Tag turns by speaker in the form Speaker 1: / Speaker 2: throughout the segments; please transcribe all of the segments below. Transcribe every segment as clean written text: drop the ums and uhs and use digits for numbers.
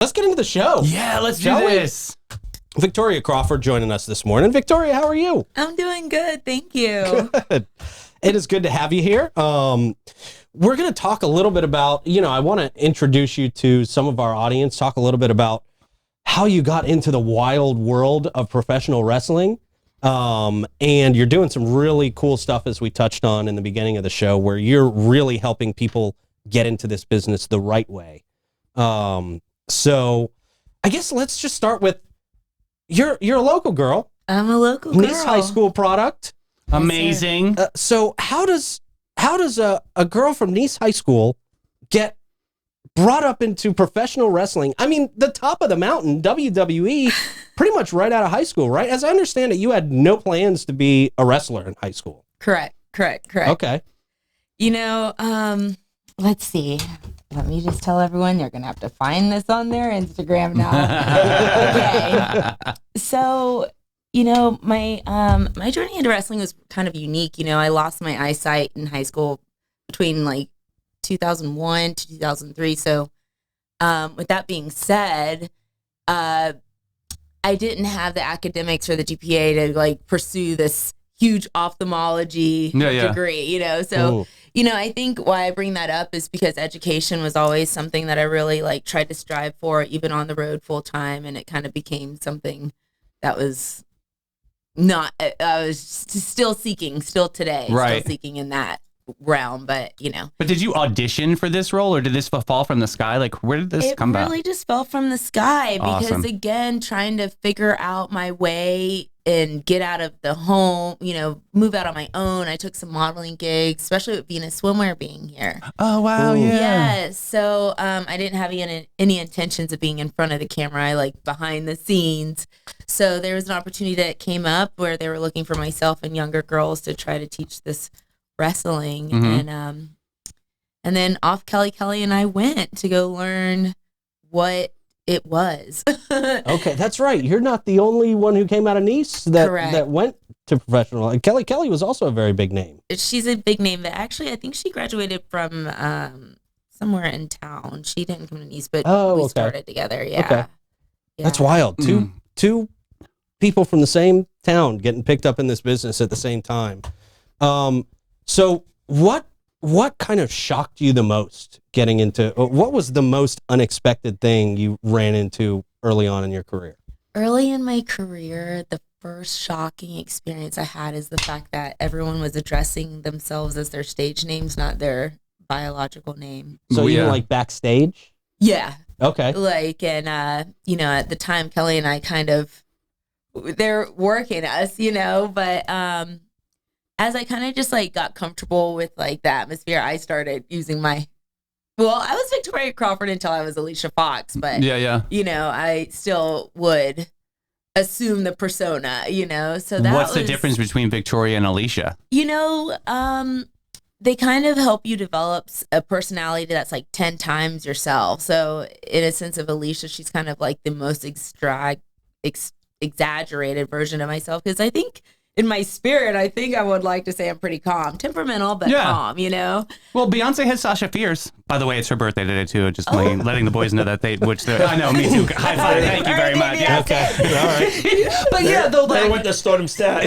Speaker 1: Let's get into the show.
Speaker 2: Yeah, let's do
Speaker 1: Shall we?
Speaker 2: this.
Speaker 1: Victoria Crawford joining us this morning. Victoria, how are you?
Speaker 3: I'm doing good, thank you.
Speaker 1: Good. It is good to have you here. We're going to talk a little bit about, I want to introduce you to some of our audience, talk a little bit about how you got into the wild world of professional wrestling. And you're doing some really cool stuff, as we touched on in the beginning of the show, where you're really helping people get into this business the right way. So I guess let's just start with, you're a local girl.
Speaker 3: I'm a local girl.
Speaker 1: Nice high school product.
Speaker 2: Amazing.
Speaker 1: So how does a girl from Nice High School get brought up into professional wrestling? I mean, the top of the mountain, WWE, pretty much right out of high school, right? As I understand it, you had no plans to be a wrestler in high school.
Speaker 3: Correct.
Speaker 1: Okay.
Speaker 3: Let's see. Let me just tell everyone you're going to have to find this on their Instagram now. Okay. So, my journey into wrestling was kind of unique. I lost my eyesight in high school between like 2001 to 2003. So, with that being said, I didn't have the academics or the GPA to like pursue this huge ophthalmology degree, So, I think why I bring that up is because education was always something that I really like tried to strive for, even on the road full time. And it kind of became something that was not, I was still seeking, still today, still seeking in that realm, but
Speaker 2: But did you audition for this role, or did this fall from the sky? Like, where did this come about?
Speaker 3: It really just fell from the sky because, again, trying to figure out my way and get out of the home, move out on my own. I took some modeling gigs, especially with Venus Swimwear being here.
Speaker 2: Oh, wow. Yeah.
Speaker 3: Yes. So I didn't have any intentions of being in front of the camera. I like behind the scenes. So there was an opportunity that came up where they were looking for myself and younger girls to try to teach this wrestling.
Speaker 2: Mm-hmm.
Speaker 3: And then off Kelly and I went to go learn what it was.
Speaker 1: Okay, that's right. You're not the only one who came out of Nice that went to professional. And Kelly was also a very big name.
Speaker 3: She's a big name, but actually I think she graduated from somewhere in town. She didn't come to Nice, but we started together. Yeah. Okay. Yeah.
Speaker 1: That's wild. Two people from the same town getting picked up in this business at the same time. So what kind of shocked you the most getting into, what was the most unexpected thing you ran into early on in your career?
Speaker 3: Early in my career, the first shocking experience I had is the fact that everyone was addressing themselves as their stage names, not their biological name.
Speaker 1: So even like backstage?
Speaker 3: Yeah.
Speaker 1: Okay.
Speaker 3: Like, and, at the time, Kelly and I they're working us, but, as I kind of just like got comfortable with like the atmosphere, I started using I was Victoria Crawford until I was Alicia Fox, but I still would assume the persona, so
Speaker 2: what's the difference between Victoria and Alicia?
Speaker 3: They kind of help you develop a personality that's like 10 times yourself. So in a sense of Alicia, she's kind of like the most exaggerated version of myself, because I think in my spirit, I think I would like to say I'm pretty calm, temperamental, but calm,
Speaker 2: Well, Beyonce has Sasha Fierce. By the way, it's her birthday today too. Just letting the boys know that I know, me too. High five. Thank you very much.
Speaker 1: Yeah. Okay. All right.
Speaker 2: But though,
Speaker 4: they went to Stardom stat.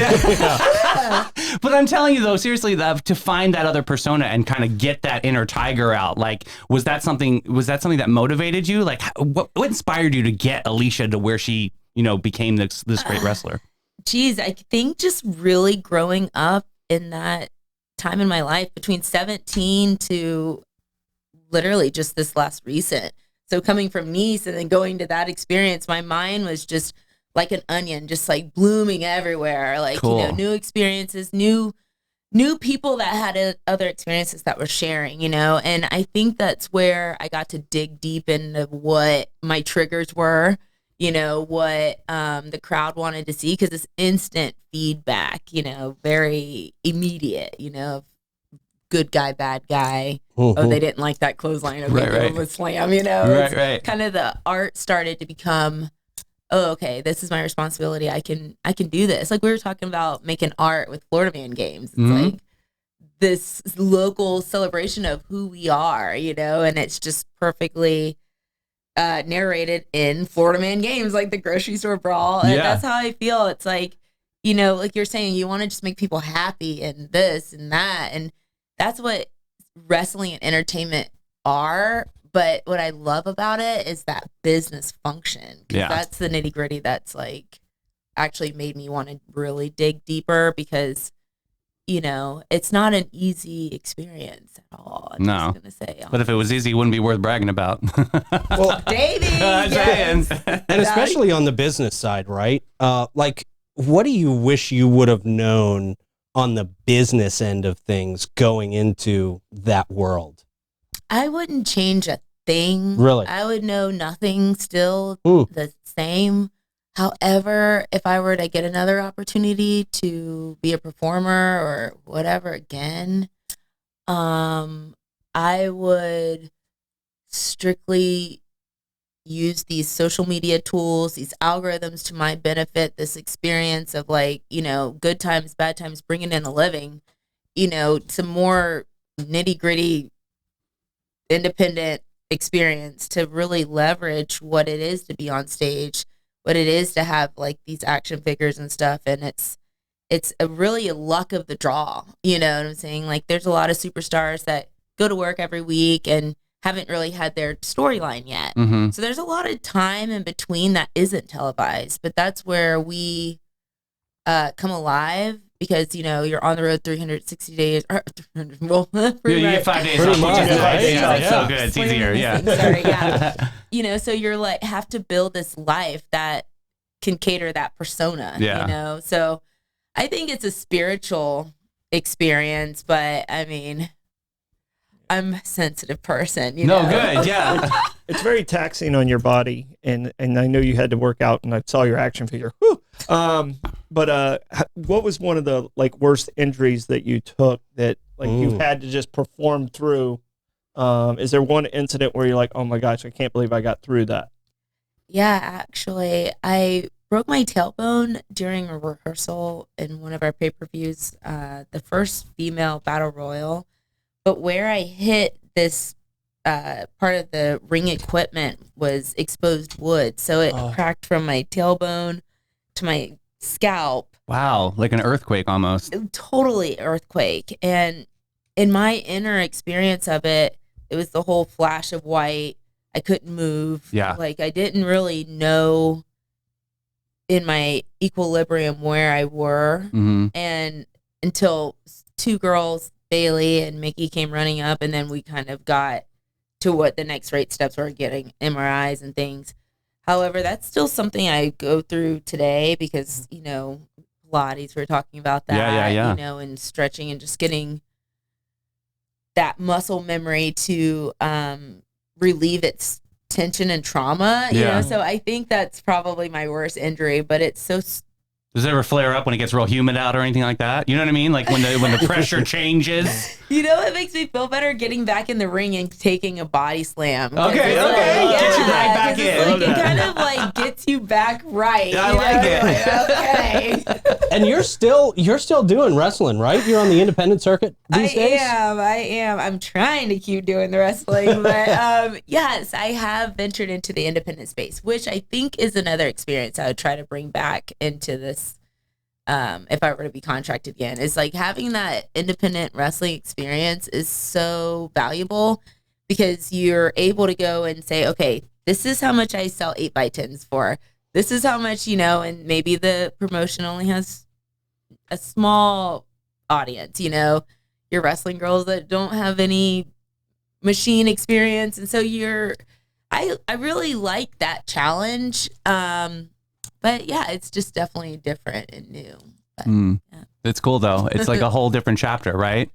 Speaker 2: But I'm telling you though, seriously, to find that other persona and kind of get that inner tiger out, like, was that something that motivated you? Like, what inspired you to get Alicia to where she, became this great wrestler?
Speaker 3: Geez, I think just really growing up in that time in my life between 17 to literally just this last recent. So coming from Nice and then going to that experience, my mind was just like an onion, just like blooming everywhere. Like,
Speaker 2: cool.
Speaker 3: New experiences, new people that had other experiences that were sharing, and I think that's where I got to dig deep into what my triggers were. What the crowd wanted to see, because it's instant feedback, very immediate, good guy, bad guy.
Speaker 1: Mm-hmm.
Speaker 3: Oh, they didn't like that clothesline. Okay,
Speaker 2: right.
Speaker 3: Let's slam,
Speaker 2: Right.
Speaker 3: Kind of the art started to become, oh, okay, this is my responsibility. I can do this. Like we were talking about making art with Florida Man games. It's like this local celebration of who we are, and it's just perfectly narrated in Florida Man Games, like the grocery store brawl. And that's how I feel. It's like, you know, like you're saying, you want to just make people happy and this and that. And that's what wrestling and entertainment are. But what I love about it is that business function. Yeah. That's the nitty gritty that's like actually made me want to really dig deeper, because you know, it's not an easy experience at all. I'm just gonna say,
Speaker 2: but if it was easy, it wouldn't be worth bragging about.
Speaker 3: Well, Davey, yes.
Speaker 1: And especially on the business side, right? Like, what do you wish you would have known on the business end of things going into that world?
Speaker 3: I wouldn't change a thing.
Speaker 1: Really?
Speaker 3: I would know nothing, still the same. However, if I were to get another opportunity to be a performer or whatever again, I would strictly use these social media tools, these algorithms to my benefit, this experience of like, you know, good times, bad times, bringing in a living, you know, some more nitty gritty independent experience to really leverage what it is to be on stage, what it is to have like these action figures and stuff. And it's really a luck of the draw, you know what I'm saying? Like there's a lot of superstars that go to work every week and haven't really had their storyline yet. Mm-hmm. So there's a lot of time in between that isn't televised, but that's where we come alive, because, you know, you're on the road 360 days. Or 300, well,
Speaker 2: you get 5 days off. It's so good. It's easier. Yeah.
Speaker 3: Sorry, yeah. You know, so you're like, have to build this life that can cater that persona, you know? So I think it's a spiritual experience, but I mean, I'm a sensitive person, you know?
Speaker 2: Good, yeah.
Speaker 4: It's very taxing on your body, and I know you had to work out, and I saw your action figure. Whew. But what was one of the like worst injuries that you took that like you had to just perform through? Is there one incident where you're like, oh my gosh, I can't believe I got through that?
Speaker 3: Yeah, actually, I broke my tailbone during a rehearsal in one of our pay-per-views, the first female battle royal. But where I hit this part of the ring equipment was exposed wood. So it cracked from my tailbone to my scalp.
Speaker 2: Wow, like an earthquake almost.
Speaker 3: Totally earthquake. And in my inner experience of it, it was the whole flash of white. I couldn't move.
Speaker 2: Yeah.
Speaker 3: Like I didn't really know in my equilibrium where I were. Mm-hmm. And until two girls, Bailey and Mickey, came running up, and then we kind of got to what the next right steps were, getting MRIs and things. However, that's still something I go through today because, you know, Pilates, we're talking about that, you know, and stretching and just getting that muscle memory to relieve its tension and trauma, you know? So I think that's probably my worst injury, but it's so...
Speaker 2: Does it ever flare up when it gets real humid out or anything like that? You know what I mean? Like when the pressure changes.
Speaker 3: You know, it makes me feel better getting back in the ring and taking a body slam.
Speaker 2: Okay. Get you right back in.
Speaker 3: Like, it kind of like gets you back right.
Speaker 2: I like it.
Speaker 3: Like, okay.
Speaker 1: And you're still doing wrestling, right? You're on the independent circuit these days?
Speaker 3: I am. I'm trying to keep doing the wrestling, but yes, I have ventured into the independent space, which I think is another experience I would try to bring back into this. If I were to be contracted again, is like having that independent wrestling experience is so valuable, because you're able to go and say, okay, this is how much I sell 8x10s for. This is how much, you know, and maybe the promotion only has a small audience, you know, you're wrestling girls that don't have any machine experience. And so I really like that challenge. But yeah, it's just definitely different and new. But, yeah.
Speaker 2: It's cool though. It's like a whole different chapter, right?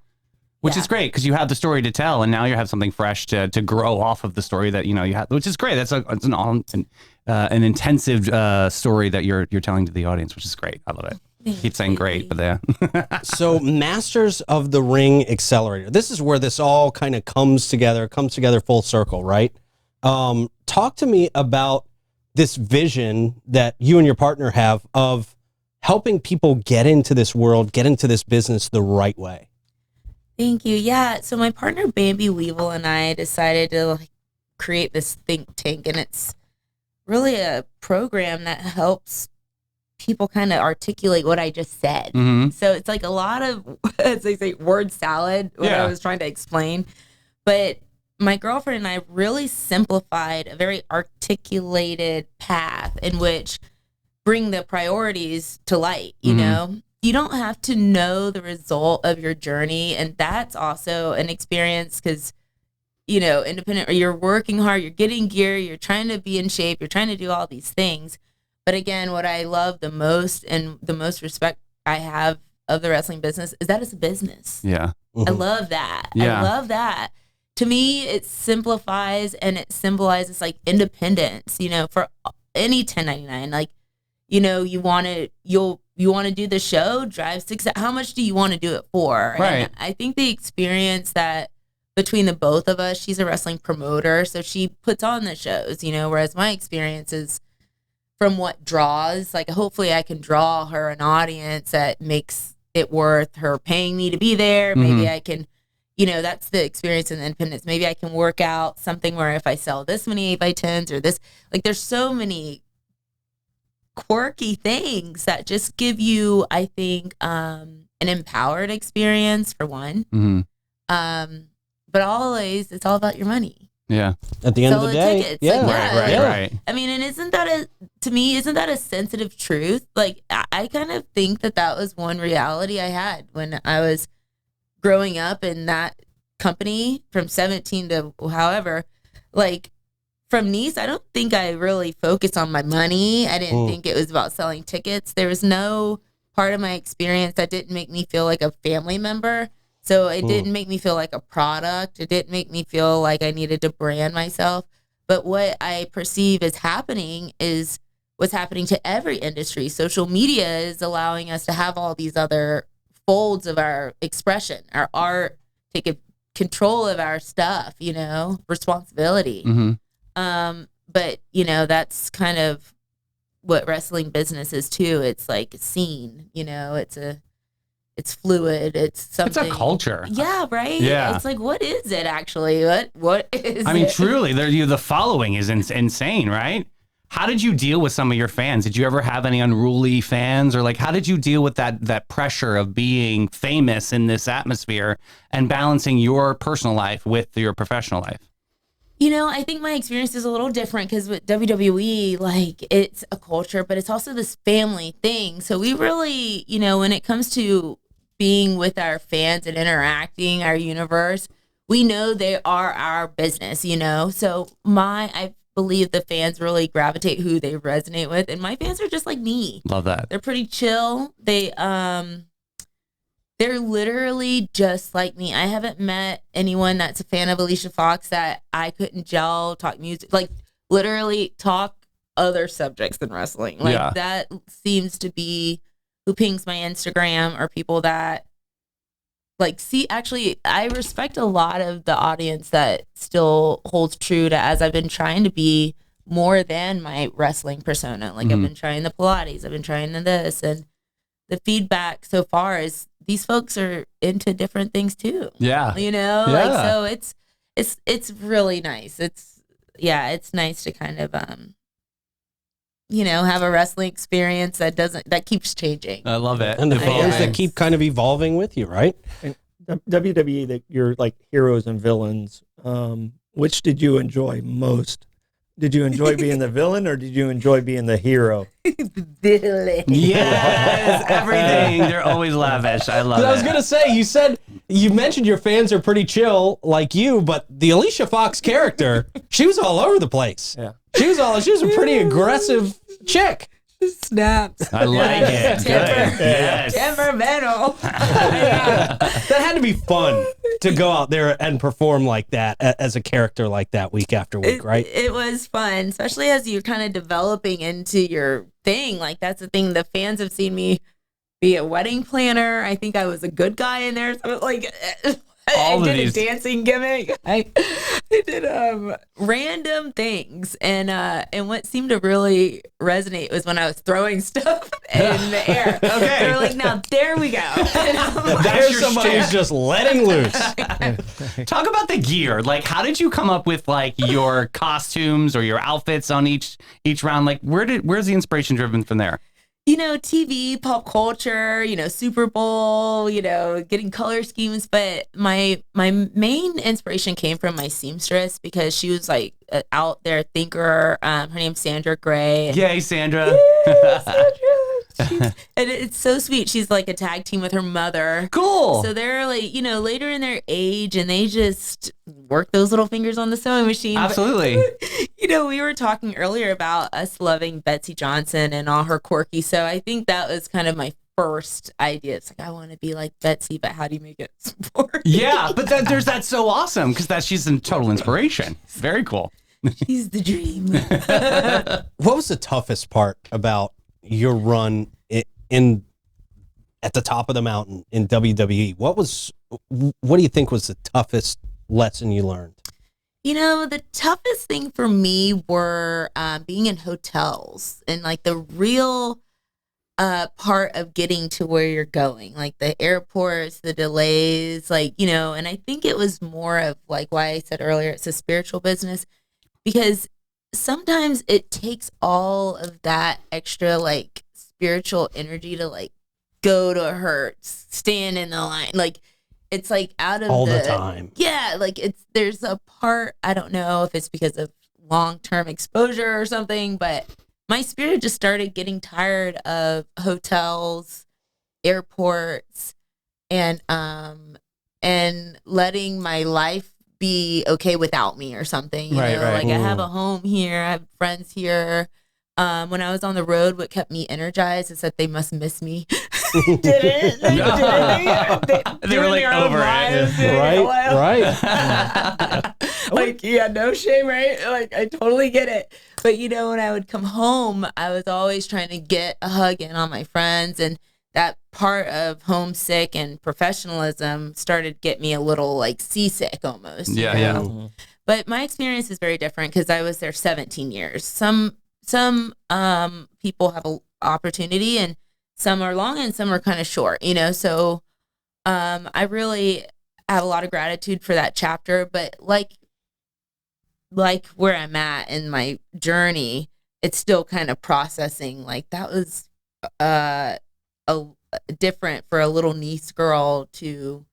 Speaker 2: Which is great because you have the story to tell, and now you have something fresh to grow off of the story that you know you have, which is great. That's an intensive story that you're telling to the audience, which is great. I love it. Keep saying great, but yeah.
Speaker 1: So, Masters of the Ring Accelerator. This is where this all kind of comes together full circle, right? Talk to me about this vision that you and your partner have of helping people get into this world, get into this business the right way.
Speaker 3: Thank you. Yeah. So my partner, Bambi Weevil, and I decided to create this think tank, and it's really a program that helps people kind of articulate what I just said.
Speaker 2: Mhm.
Speaker 3: So it's like a lot of, as they say, word salad, what
Speaker 2: Yeah.
Speaker 3: I was trying to explain. But my girlfriend and I really simplified a very articulated path in which bring the priorities to light, you know? You don't have to know the result of your journey. And that's also an experience because, you know, independent, or you're working hard, you're getting gear, you're trying to be in shape, you're trying to do all these things. But again, what I love the most and the most respect I have of the wrestling business is that it's a business.
Speaker 2: Yeah.
Speaker 3: I love that.
Speaker 2: Yeah.
Speaker 3: I love that. To me, it simplifies and it symbolizes like independence, you know, for any 1099. Like, you know, you want to do the show, drive 6. How much do you want to do it for?
Speaker 2: Right.
Speaker 3: And I think the experience that between the both of us, she's a wrestling promoter, so she puts on the shows, you know, whereas my experience is from what draws, like hopefully I can draw her an audience that makes it worth her paying me to be there. Maybe I can, you know, that's the experience in the independence. Maybe I can work out something where if I sell this many 8x10s or this, like there's so many quirky things that just give you, I think, an empowered experience for one. But always it's all about your money.
Speaker 2: Yeah.
Speaker 1: At the end
Speaker 3: Sell
Speaker 1: of the
Speaker 3: the
Speaker 1: day,
Speaker 3: tickets.
Speaker 1: yeah,
Speaker 3: Like,
Speaker 2: Right.
Speaker 3: I mean, and isn't that a sensitive truth? Like, I kind of think that was one reality I had when I was growing up in that company from 17 to however, like from Nice, I don't think I really focused on my money. I didn't think it was about selling tickets. There was no part of my experience that didn't make me feel like a family member. So it didn't make me feel like a product. It didn't make me feel like I needed to brand myself. But what I perceive is happening is what's happening to every industry. Social media is allowing us to have all these other folds of our expression, our art, take control of our stuff, you know, responsibility. But, you know, that's kind of what wrestling business is too. It's like a scene, you know, it's fluid. It's something.
Speaker 2: It's a culture.
Speaker 3: Yeah, right?
Speaker 2: Yeah.
Speaker 3: It's like, what is it actually? What is
Speaker 2: I mean,
Speaker 3: it?
Speaker 2: truly, the following is insane, right? How did you deal with some of your fans? Did you ever have any unruly fans, or like, how did you deal with that pressure of being famous in this atmosphere and balancing your personal life with your professional life?
Speaker 3: You know, I think my experience is a little different because with WWE, like, it's a culture, but it's also this family thing. So we really, you know, when it comes to being with our fans and interacting our universe, we know they are our business, you know? So I believe the fans really gravitate who they resonate with. And my fans are just like me.
Speaker 2: Love that.
Speaker 3: They're pretty chill. They're literally just like me. I haven't met anyone that's a fan of Alicia Fox that I couldn't gel, talk music, like literally talk other subjects than wrestling. Like that seems to be who pings my Instagram, or people that like actually I respect a lot of the audience that still holds true to, as I've been trying to be more than my wrestling persona. Like I've been trying the Pilates, I've been trying this, and the feedback so far is these folks are into different things too. Yeah. You know?
Speaker 2: Yeah.
Speaker 3: Like, so it's really nice. It's nice to kind of you know, have a wrestling experience that keeps changing.
Speaker 2: I love it.
Speaker 1: And the fans that keep kind of evolving with you, right?
Speaker 4: And WWE, that you're like heroes and villains. Which did you enjoy most? Did you enjoy being the villain, or did you enjoy being the hero?
Speaker 3: Villain.
Speaker 2: Yes, everything. They're always lavish. I love it.
Speaker 1: I was gonna say, you mentioned your fans are pretty chill like you, but the Alicia Fox character, she was all over the place.
Speaker 4: Yeah.
Speaker 1: She was a pretty aggressive chick.
Speaker 3: Snaps.
Speaker 2: I like it. Good. Yes.
Speaker 3: Temperamental.
Speaker 1: That had to be fun to go out there and perform like that as a character like that week after week, right?
Speaker 3: It was fun, especially as you're kind of developing into your thing. Like, that's the thing. The fans have seen me be a wedding planner. I think I was a good guy in there. So, like,
Speaker 2: All
Speaker 3: I
Speaker 2: of
Speaker 3: did
Speaker 2: these.
Speaker 3: a dancing gimmick. I did random things, and what seemed to really resonate was when I was throwing stuff in the air.
Speaker 2: Okay.
Speaker 3: They were like, "Now there we go." And I'm like,
Speaker 2: That's
Speaker 1: There's
Speaker 2: your
Speaker 1: somebody
Speaker 2: shtick.
Speaker 1: who's just letting loose.
Speaker 2: Talk about the gear. Like, how did you come up with like your costumes or your outfits on each round? Like, where's the inspiration driven from there?
Speaker 3: TV, pop culture, Super Bowl, getting color schemes. But my main inspiration came from my seamstress because she was like an out there thinker. Her name's Sandra Gray.
Speaker 2: Yay, Sandra.
Speaker 3: And it's so sweet. She's like a tag team with her mother.
Speaker 2: Cool.
Speaker 3: So they're like, later in their age and they just work those little fingers on the sewing machine.
Speaker 2: Absolutely.
Speaker 3: But, we were talking earlier about us loving Betsy Johnson and all her quirky. So I think that was kind of my first idea. It's like, I want to be like Betsy, but how do you make it sport?
Speaker 2: Yeah, but that's so awesome because she's a total inspiration. Very cool.
Speaker 3: She's the dream.
Speaker 1: What was the toughest part about your run in at the top of the mountain in WWE? What do you think was the toughest lesson you learned?
Speaker 3: The toughest thing for me were being in hotels and like the real part of getting to where you're going, like the airports, the delays, and I think it was more of like why I said earlier, it's a spiritual business because sometimes it takes all of that extra like spiritual energy to like go to Hertz, stand in the line, like it's like out of
Speaker 1: all the time.
Speaker 3: Yeah, like there's a part, I don't know if it's because of long-term exposure or something, but my spirit just started getting tired of hotels, airports, and letting my life be okay without me or something.
Speaker 2: Right.
Speaker 3: Like I have a home here, I have friends here. When I was on the road, what kept me energized is that they must miss me. Did it? They
Speaker 2: They were like over it.
Speaker 1: Right.
Speaker 3: Like, yeah, no shame, right? Like, I totally get it. But, when I would come home, I was always trying to get a hug in on my friends. And that part of homesick and professionalism started get me a little, like, seasick almost.
Speaker 2: Yeah,
Speaker 3: you
Speaker 2: yeah.
Speaker 3: know? But my experience is very different because I was there 17 years. Some people have an opportunity and some are long and some are kind of short, so I really have a lot of gratitude for that chapter, but like where I'm at in my journey, it's still kind of processing. Like that was different for a little niece girl to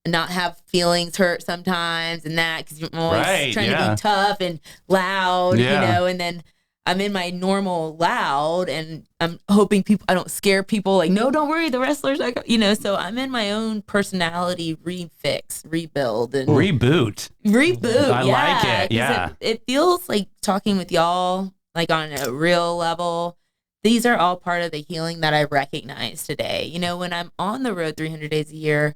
Speaker 3: not have feelings hurt sometimes and that because you're always trying to be tough and loud, and then I'm in my normal loud and I'm hoping I don't scare people. Like, no, don't worry. The wrestlers, so I'm in my own personality rebuild and
Speaker 2: Reboot. I like it. Yeah.
Speaker 3: It feels like talking with y'all, like on a real level. These are all part of the healing that I recognize today. When I'm on the road 300 days a year,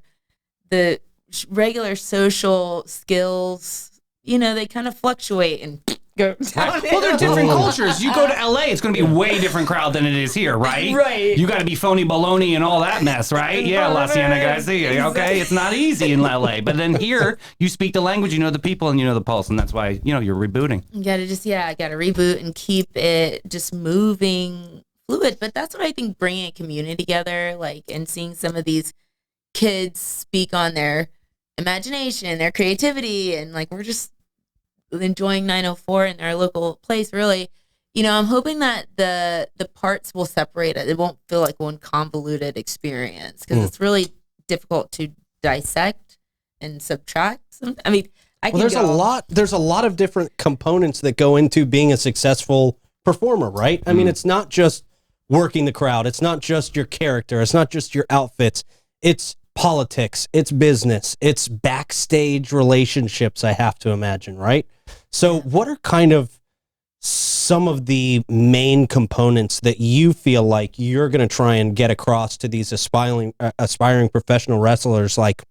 Speaker 3: the regular social skills, they kind of fluctuate and go down.
Speaker 2: Well, they're different cultures. You go to LA, it's going to be a way different crowd than it is here, right?
Speaker 3: Right.
Speaker 2: You got to be phony baloney and all that mess, right? Yeah, La Cienega Garcia. Okay, it's not easy in LA. But then here, you speak the language, you know the people, and you know the pulse. And that's why, you're rebooting.
Speaker 3: You got to I got to reboot and keep it just moving fluid. But that's what I think bringing a community together, like, and seeing some of these kids speak on their imagination, their creativity, and like we're just enjoying 904 in our local place. Really, I'm hoping that the parts will separate it. It won't feel like one convoluted experience because it's really difficult to dissect and subtract. I mean,
Speaker 1: there's a lot of different components that go into being a successful performer, right? I mean, it's not just working the crowd. It's not just your character. It's not just your outfits. It's politics, it's business, it's backstage relationships, I have to imagine, right? So what are kind of some of the main components that you feel like you're going to try and get across to these aspiring professional wrestlers? Like,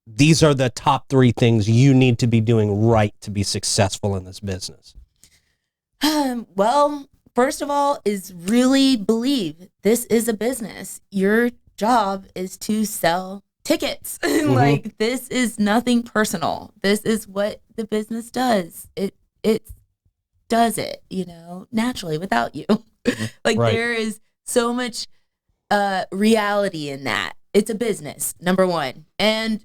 Speaker 1: these are the top 3 things you need to be doing right to be successful in this business.
Speaker 3: Well, first of all, is really believe this is a business. Your job is to sell tickets. Like, this is nothing personal. This is what the business does. It does it, you know, naturally without you. Like,
Speaker 1: Right.
Speaker 3: there is so much reality in that. It's a business, number one. And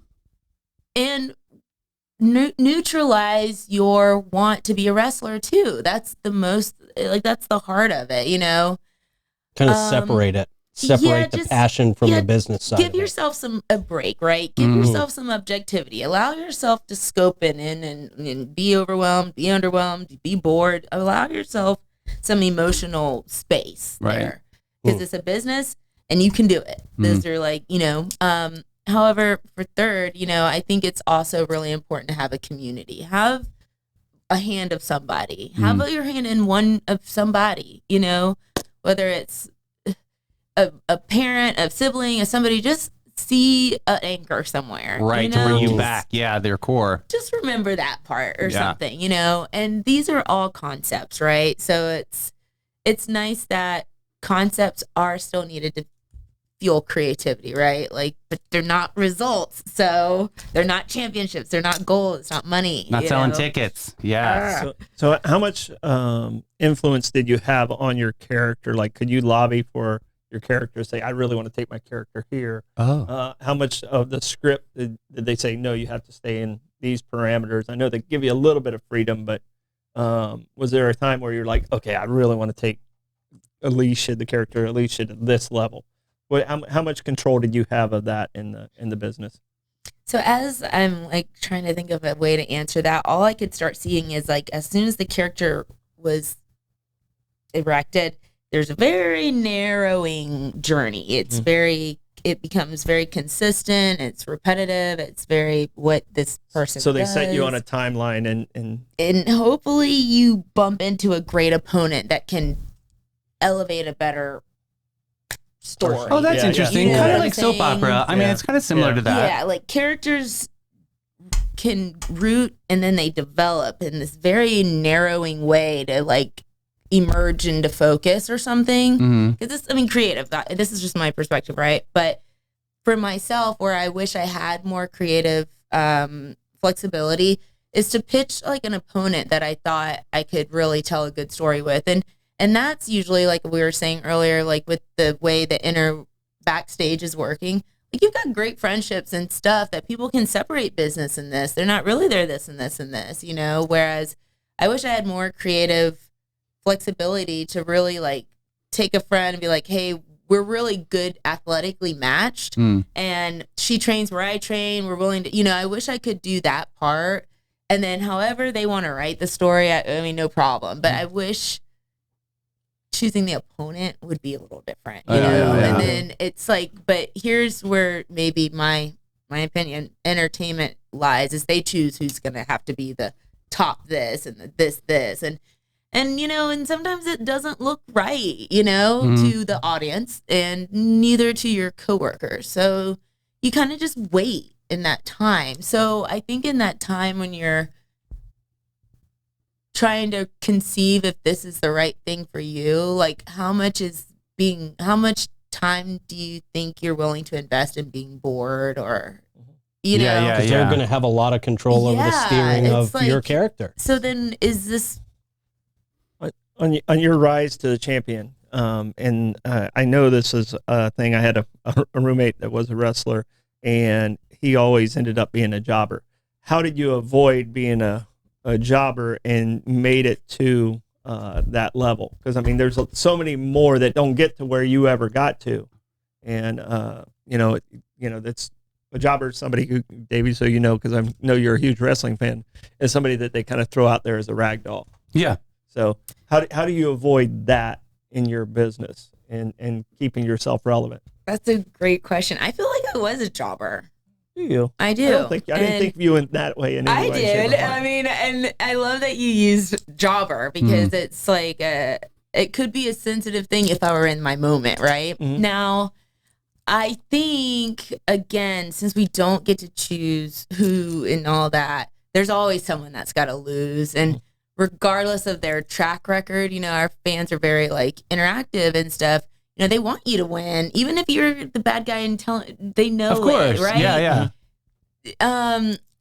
Speaker 3: neutralize your want to be a wrestler too. That's the most, like, that's the heart of it, you know.
Speaker 1: Kind of separate it. Separate the
Speaker 3: just-
Speaker 1: passion from the business side.
Speaker 3: Give
Speaker 1: of it.
Speaker 3: yourself a break, right? Give yourself some objectivity. Allow yourself to scope it in and be overwhelmed, be underwhelmed, be bored. Allow yourself some emotional space
Speaker 2: Right.
Speaker 3: there, because it's a business and you can do it. Those are like, you know. However, for third, you know, I think it's also really important to have a community. Have a hand of somebody. Have your hand in one of somebody. You know, whether it's a parent, a sibling, or somebody, just see an anchor somewhere.
Speaker 2: Right,
Speaker 3: you
Speaker 2: to bring
Speaker 3: know?
Speaker 2: you back. Yeah, their core.
Speaker 3: Just remember that part or
Speaker 2: Yeah.
Speaker 3: something, you know. And these are all concepts, right? So it's nice that concepts are still needed to fuel creativity, right? Like, but they're not results, so they're not championships, they're not goals, it's not money.
Speaker 2: Not
Speaker 3: you
Speaker 2: selling
Speaker 3: know?
Speaker 2: tickets. Yeah.
Speaker 4: So how much influence did you have on your character? Like, could you lobby for your character, say, I really want to take my character here? How much of the script did they say, no, you have to stay in these parameters? I know they give you a little bit of freedom, but was there a time where you're like, okay, I really want to take the character Alicia, to this level? How much control did you have of that in the business?
Speaker 3: So as I'm like trying to think of a way to answer that, all I could start seeing is, like, as soon as the character was erected, there's a very narrowing journey. It's it becomes very consistent. It's repetitive. It's very what this person
Speaker 4: So they
Speaker 3: does.
Speaker 4: set you on a timeline
Speaker 3: and hopefully you bump into a great opponent that can elevate a better story.
Speaker 2: Oh, that's
Speaker 4: Yeah,
Speaker 2: interesting.
Speaker 3: You know
Speaker 2: Kind
Speaker 3: what
Speaker 2: of
Speaker 3: I'm
Speaker 2: like soap
Speaker 3: saying?
Speaker 2: opera. I mean,
Speaker 4: Yeah.
Speaker 2: it's kind of similar
Speaker 4: Yeah.
Speaker 2: to that.
Speaker 3: Yeah, like characters can root and then they develop in this very narrowing way to, like, emerge into focus or something.
Speaker 2: Mm-hmm.
Speaker 3: Because this, I mean, creative. This is just my perspective, right? But for myself, where I wish I had more creative flexibility, is to pitch like an opponent that I thought I could really tell a good story with, and that's usually, like we were saying earlier, like with the way the inner backstage is working. Like, you've got great friendships and stuff that people can separate business and this. They're not really there, this and this and this, you know. Whereas I wish I had more creative flexibility to really, like, take a friend and be like, hey, we're really good athletically matched, and she trains where I train. We're willing to, you know, I wish I could do that part. And then however they want to write the story, I mean, no problem. But I wish choosing the opponent would be a little different, you know?
Speaker 2: Yeah.
Speaker 3: And then it's like, but here's where maybe my opinion, entertainment lies, is they choose who's going to have to be the top this and the this. And, you know, and sometimes it doesn't look right, you know, to the audience, and neither to your coworkers. So you kind of just wait in that time. So I think in that time when you're trying to conceive if this is the right thing for you, like, how much time do you think you're willing to invest in being bored, or, you know?
Speaker 2: Yeah.
Speaker 1: Because they're going to have a lot of control over the
Speaker 3: Yeah,
Speaker 1: steering
Speaker 3: it's
Speaker 1: of your
Speaker 3: like-
Speaker 1: character.
Speaker 3: So then is this,
Speaker 4: on your rise to the champion. And I know this is a thing. I had a roommate that was a wrestler, and he always ended up being a jobber. How did you avoid being a jobber and made it to that level? Because I mean, there's so many more that don't get to where you ever got to, and that's a jobber. Somebody who, Davey, so you know, because I know you're a huge wrestling fan, is somebody that they kind of throw out there as a rag doll.
Speaker 2: Yeah.
Speaker 4: So how do you avoid that in your business and keeping yourself relevant?
Speaker 3: that's a great question. I feel like I was a jobber.
Speaker 4: Do you?
Speaker 3: I do.
Speaker 4: I didn't think of you in that way in any
Speaker 3: I
Speaker 4: way. shape,
Speaker 3: did.
Speaker 4: or form.
Speaker 3: I mean, and I love that you used jobber, because it's like it could be a sensitive thing if I were in my moment, right? Now, I think, again, since we don't get to choose who and all that, there's always someone that's got to lose. And regardless of their track record, you know, our fans are very, like, interactive and stuff. they want you to win, even if you're the bad guy and they know
Speaker 2: Of course.
Speaker 3: it, right?
Speaker 2: Yeah.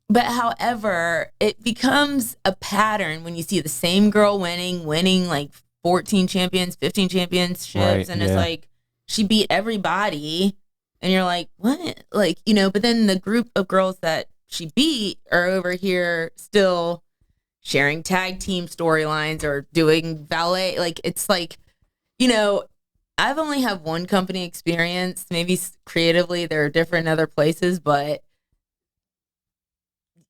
Speaker 3: But however, it becomes a pattern when you see the same girl winning like 14 champions, 15 championships,
Speaker 2: Right,
Speaker 3: and it's like she beat everybody, and you're like, what? Like, but then the group of girls that she beat are over here still sharing tag team storylines or doing ballet. Like, it's like, I've only had one company experience. Maybe creatively they're different in other places, but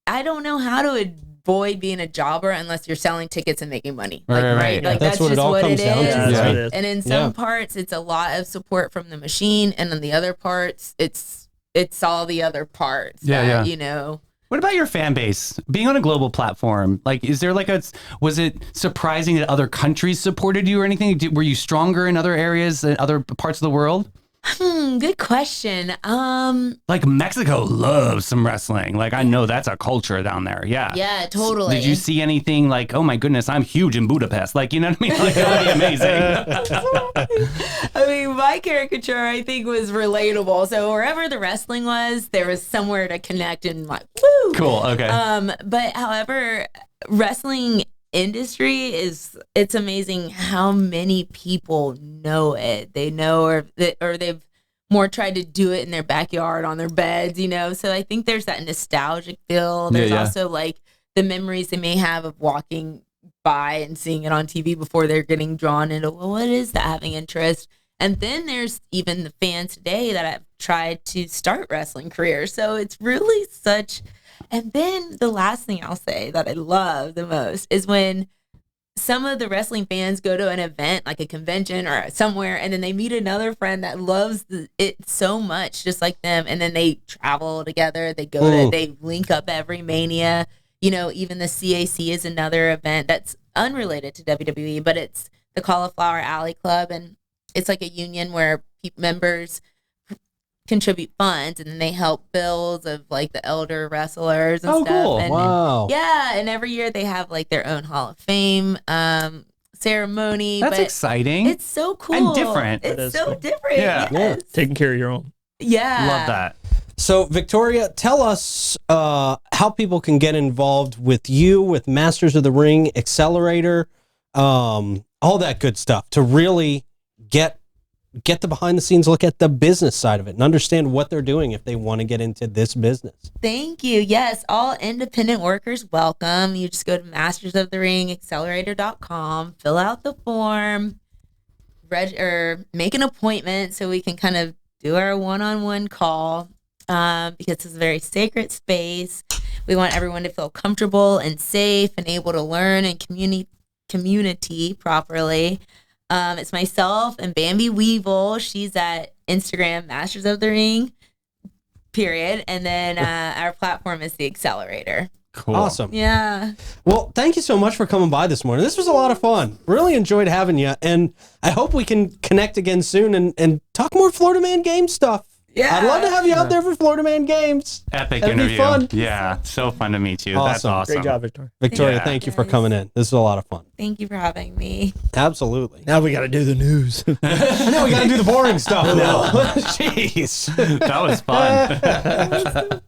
Speaker 3: I don't know how to avoid being a jobber unless you're selling tickets and making money.
Speaker 2: Right.
Speaker 3: Like,
Speaker 1: That's what it
Speaker 3: just
Speaker 1: all
Speaker 3: what
Speaker 1: comes
Speaker 3: it
Speaker 1: down to.
Speaker 3: is.
Speaker 4: That's
Speaker 1: Yeah.
Speaker 4: what it is.
Speaker 3: And in some parts, it's a lot of support from the machine, and on the other parts, it's all the other parts.
Speaker 2: Yeah.
Speaker 3: That,
Speaker 2: What about your fan base? Being on a global platform, like, is there was it surprising that other countries supported you or anything? Were you stronger in other areas, in other parts of the world?
Speaker 3: Good question.
Speaker 2: Like, Mexico loves some wrestling. Like, I know that's a culture down there. Yeah.
Speaker 3: Yeah, totally.
Speaker 2: Did you see anything like, oh my goodness, I'm huge in Budapest? Like, you know what I mean? Like, that would be amazing.
Speaker 3: I mean, my caricature, I think, was relatable. So wherever the wrestling was, there was somewhere to connect and like, woo!
Speaker 2: Cool. Okay.
Speaker 3: But however, wrestling industry it's amazing how many people know it. They know or they've more tried to do it in their backyard on their beds, So I think there's that nostalgic feel. There's also like the memories they may have of walking by and seeing it on TV before they're getting drawn into, well, what is that, having interest? And then there's even the fans today that have tried to start wrestling careers. So it's really such. And then the last thing I'll say that I love the most is when some of the wrestling fans go to an event, like a convention or somewhere, and then they meet another friend that loves it so much, just like them. And then they travel together. They they link up every Mania. Even the CAC is another event that's unrelated to WWE, but it's the Cauliflower Alley Club. And it's like a union where members contribute funds, and then they help bills of like the elder wrestlers and stuff.
Speaker 2: Cool.
Speaker 3: And,
Speaker 1: Wow.
Speaker 3: and every year they have like their own Hall of Fame ceremony.
Speaker 2: That's
Speaker 3: but
Speaker 2: exciting.
Speaker 3: It's so cool
Speaker 2: And different.
Speaker 3: It's
Speaker 4: is
Speaker 3: so
Speaker 4: cool.
Speaker 3: different.
Speaker 2: Yeah.
Speaker 3: Yes.
Speaker 4: Taking care of your own.
Speaker 3: Yeah.
Speaker 2: Love that.
Speaker 1: So, Victoria, tell us how people can get involved with you, with Masters of the Ring, Accelerator, all that good stuff to really get the behind the scenes look at the business side of it and understand what they're doing if they want to get into this business.
Speaker 3: Thank you. Yes, all independent workers welcome. You just go to mastersoftheringaccelerator.com, fill out the form, or make an appointment so we can kind of do our one-on-one call because it's a very sacred space. We want everyone to feel comfortable and safe and able to learn and community properly. It's myself and Bambi Weevil. She's at Instagram, Masters of the Ring, period. And then our platform is the Accelerator.
Speaker 2: Cool.
Speaker 1: Awesome.
Speaker 3: Yeah.
Speaker 1: Well, thank you so much for coming by this morning. This was a lot of fun. Really enjoyed having you. And I hope we can connect again soon and talk more Florida Man Games stuff.
Speaker 3: Yeah.
Speaker 1: I'd love to have you out there for Florida Man Games.
Speaker 2: Epic
Speaker 1: That'd be
Speaker 2: interview.
Speaker 1: fun.
Speaker 2: Yeah. So fun to meet you. That's
Speaker 1: Awesome.
Speaker 2: awesome.
Speaker 4: Great job, Victoria.
Speaker 1: Victoria,
Speaker 2: Yeah.
Speaker 1: thank you for coming in. This was a lot of fun.
Speaker 3: Thank you for having me.
Speaker 1: Absolutely.
Speaker 4: Now we got to do the news.
Speaker 1: I know we got to do the boring stuff now. Jeez.
Speaker 2: That was fun.
Speaker 3: That was so fun.